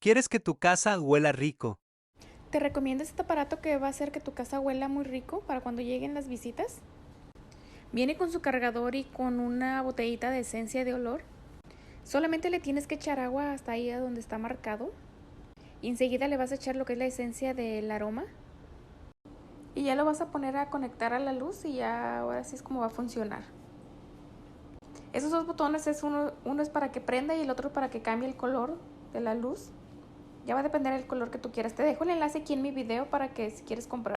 ¿Quieres que tu casa huela rico? Te recomiendo este aparato que va a hacer que tu casa huela muy rico para cuando lleguen las visitas. Viene con su cargador y con una botellita de esencia de olor. Solamente le tienes que echar agua hasta ahí a donde está marcado. Y enseguida le vas a echar lo que es la esencia del aroma. Y ya lo vas a poner a conectar a la luz y ya ahora sí es como va a funcionar. Esos dos botones es uno es para que prenda y el otro para que cambie el color de la luz. Ya va a depender del color que tú quieras. Te dejo el enlace aquí en mi video para que si quieres comprar.